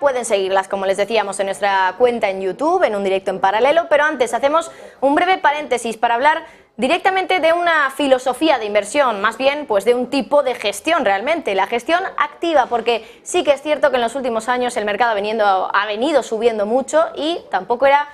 Pueden seguirlas, como les decíamos, en nuestra cuenta en YouTube, en un directo en paralelo, pero antes hacemos un breve paréntesis para hablar directamente de una filosofía de inversión, más bien pues de un tipo de gestión realmente, la gestión activa, porque sí que es cierto que en los últimos años el mercado ha venido subiendo mucho y tampoco era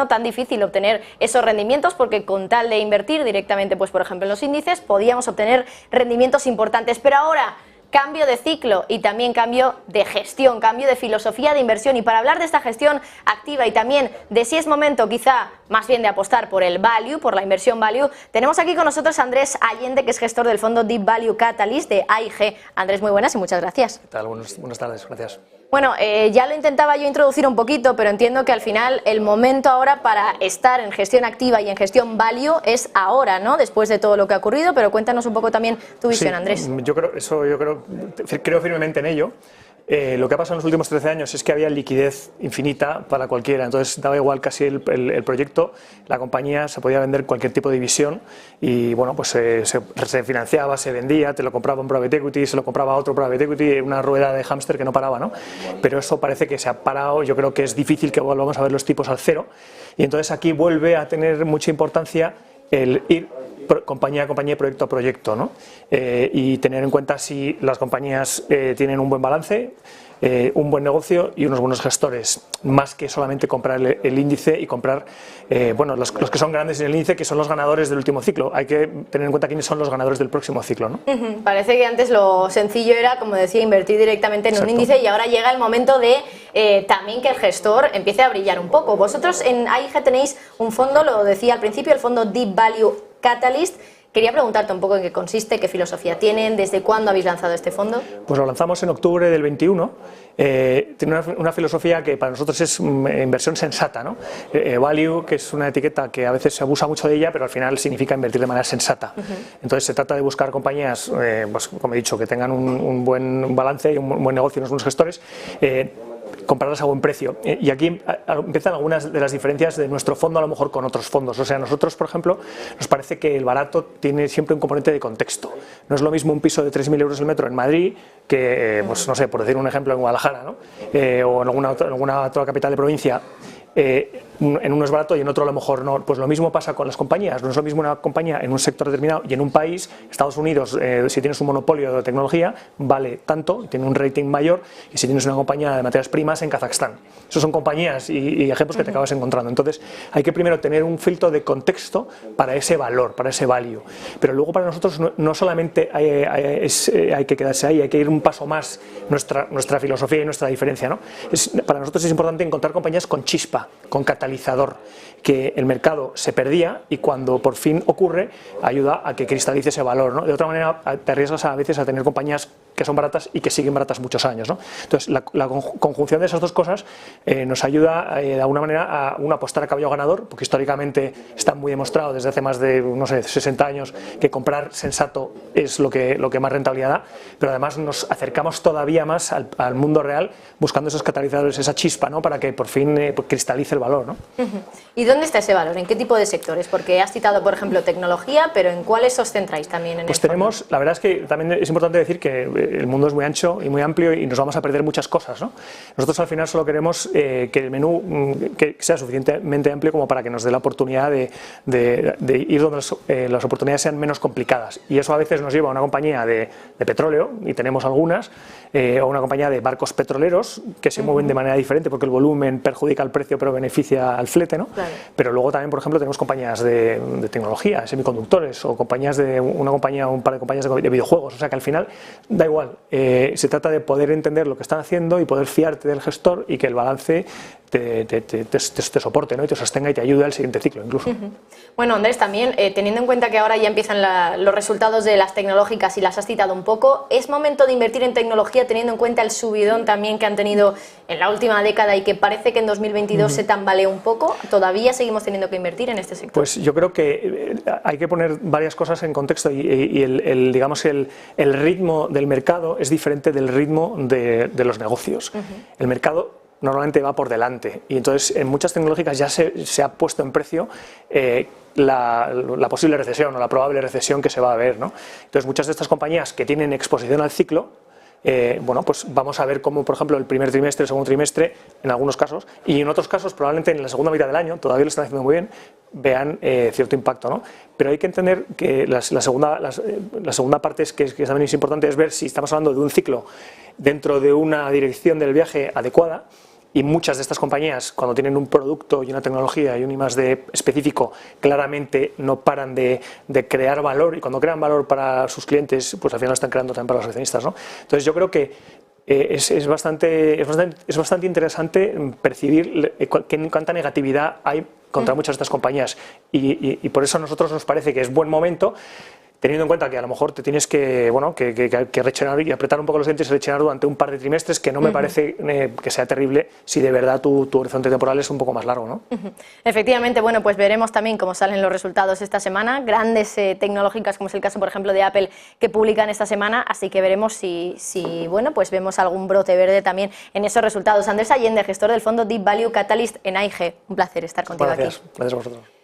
tan difícil obtener esos rendimientos, porque con tal de invertir directamente, pues por ejemplo en los índices, podíamos obtener rendimientos importantes, pero ahora cambio de ciclo y también cambio de gestión, cambio de filosofía de inversión. Y para hablar de esta gestión activa y también de si es momento quizá más bien de apostar por el value, por la inversión value, tenemos aquí con nosotros a Andrés Allende, que es gestor del fondo Deep Value Catalyst de AIG. Andrés, muy buenas y muchas gracias. ¿Qué tal? Buenas tardes, gracias. Bueno, ya lo intentaba yo introducir un poquito, pero entiendo que al final el momento ahora para estar en gestión activa y en gestión value es ahora, ¿no? Después de todo lo que ha ocurrido, pero cuéntanos un poco también tu visión, Andrés. Yo creo firmemente en ello. Lo que ha pasado en los últimos 13 años es que había liquidez infinita para cualquiera, entonces daba igual casi el proyecto, la compañía se podía vender cualquier tipo de división y bueno, pues se financiaba, se vendía, te lo compraba un private equity, se lo compraba otro private equity, una rueda de hámster que no paraba, ¿no? Pero eso parece que se ha parado, yo creo que es difícil que volvamos a ver los tipos al cero y entonces aquí vuelve a tener mucha importancia el ir compañía a compañía, proyecto a proyecto, ¿no? Y tener en cuenta si las compañías tienen un buen balance, un buen negocio y unos buenos gestores, más que solamente comprar el índice y comprar los que son grandes en el índice, que son los ganadores del último ciclo. Hay que tener en cuenta quiénes son los ganadores del próximo ciclo, ¿no? Parece que antes lo sencillo era, como decía, invertir directamente en un índice, y ahora llega el momento de también que el gestor empiece a brillar un poco. Vosotros en AIG tenéis un fondo, lo decía al principio, el fondo Deep Value Catalyst. Quería preguntarte un poco en qué consiste, qué filosofía tienen, desde cuándo habéis lanzado este fondo. Pues lo lanzamos en octubre del 21. Tiene una filosofía que para nosotros es inversión sensata, ¿no? Value, que es una etiqueta que a veces se abusa mucho de ella, pero al final significa invertir de manera sensata. Entonces se trata de buscar compañías, pues como he dicho, que tengan un buen balance y un buen negocio y unos buenos gestores, comprarlas a buen precio. Y aquí empiezan algunas de las diferencias de nuestro fondo a lo mejor con otros fondos. O sea, nosotros, por ejemplo, nos parece que el barato tiene siempre un componente de contexto. No es lo mismo un piso de 3.000 euros el metro en Madrid que, pues no sé, por decir un ejemplo, en Guadalajara, ¿no? O en alguna otra capital de provincia. En uno es barato y en otro a lo mejor no. Pues lo mismo pasa con las compañías. No es lo mismo una compañía en un sector determinado y en un país, Estados Unidos, si tienes un monopolio de tecnología, vale tanto, tiene un rating mayor, y si tienes una compañía de materias primas en Kazajstán. Esos son compañías y ejemplos que te acabas encontrando. Entonces hay que primero tener un filtro de contexto para ese valor, para ese value. Pero luego para nosotros no solamente hay que quedarse ahí, hay que ir un paso más, nuestra filosofía y nuestra diferencia, ¿no? Para nosotros es importante encontrar compañías con chispa, con catalizador, que el mercado se perdía y cuando por fin ocurre ayuda a que cristalice ese valor, ¿no? De otra manera te arriesgas a veces a tener compañías que son baratas y que siguen baratas muchos años, ¿no? Entonces la conjunción de esas dos cosas nos ayuda de alguna manera a apostar a caballo ganador, porque históricamente está muy demostrado desde hace más de, no sé, 60 años que comprar sensato es lo que más rentabilidad da, pero además nos acercamos todavía más al mundo real buscando esos catalizadores, esa chispa, ¿no? Para que por fin cristalice el valor, ¿no? ¿Y dónde está ese valor? ¿En qué tipo de sectores? Porque has citado, por ejemplo, tecnología, pero ¿en cuáles os centráis también en Pues el tenemos, fondo? la verdad es que también es importante decir que el mundo es muy ancho y muy amplio y nos vamos a perder muchas cosas, ¿no? Nosotros al final solo queremos que el menú que sea suficientemente amplio como para que nos dé la oportunidad de ir donde las oportunidades sean menos complicadas, y eso a veces nos lleva a una compañía de petróleo, y tenemos algunas, o una compañía de barcos petroleros que se mueven de manera diferente porque el volumen perjudica el precio pero beneficia al flete, ¿no? Claro. Pero luego también, por ejemplo, tenemos compañías de tecnología, semiconductores, o un par de compañías de videojuegos. O sea que al final da igual, se trata de poder entender lo que están haciendo y poder fiarte del gestor y que el balance te soporte, ¿no? Y te sostenga y te ayude al siguiente ciclo incluso. Bueno, Andrés, también teniendo en cuenta que ahora ya empiezan los resultados de las tecnológicas y las has citado un poco, ¿es momento de invertir en tecnología teniendo en cuenta el subidón también que han tenido en la última década y que parece que en 2022 se tambalee un poco? ¿Todavía seguimos teniendo que invertir en este sector? Pues yo creo que hay que poner varias cosas en contexto y digamos el ritmo del mercado es diferente del ritmo de los negocios. El mercado normalmente va por delante y entonces en muchas tecnológicas ya se ha puesto en precio la posible recesión o la probable recesión que se va a ver, ¿no? Entonces muchas de estas compañías que tienen exposición al ciclo bueno, pues vamos a ver cómo, por ejemplo, el primer trimestre, el segundo trimestre, en algunos casos, y en otros casos, probablemente en la segunda mitad del año, todavía lo están haciendo muy bien, vean cierto impacto, ¿no? Pero hay que entender que la segunda parte que también es importante es ver si estamos hablando de un ciclo dentro de una dirección del viaje adecuada. Y muchas de estas compañías, cuando tienen un producto y una tecnología y un I+D específico, claramente no paran de crear valor, y cuando crean valor para sus clientes, pues al final lo están creando también para los accionistas, ¿no? Entonces yo creo que es bastante interesante percibir cuánta negatividad hay contra muchas de estas compañías, y por eso a nosotros nos parece que es buen momento, teniendo en cuenta que a lo mejor te tienes que rechenar y apretar un poco los dientes y rechenar durante un par de trimestres, que no me parece que sea terrible si de verdad tu horizonte temporal es un poco más largo, ¿no? Efectivamente, bueno, pues veremos también cómo salen los resultados esta semana, grandes tecnológicas como es el caso, por ejemplo, de Apple, que publican esta semana, así que veremos si bueno, pues vemos algún brote verde también en esos resultados. Andrés Allende, gestor del fondo Deep Value Catalyst en AIG, un placer estar contigo aquí. Gracias a vosotros.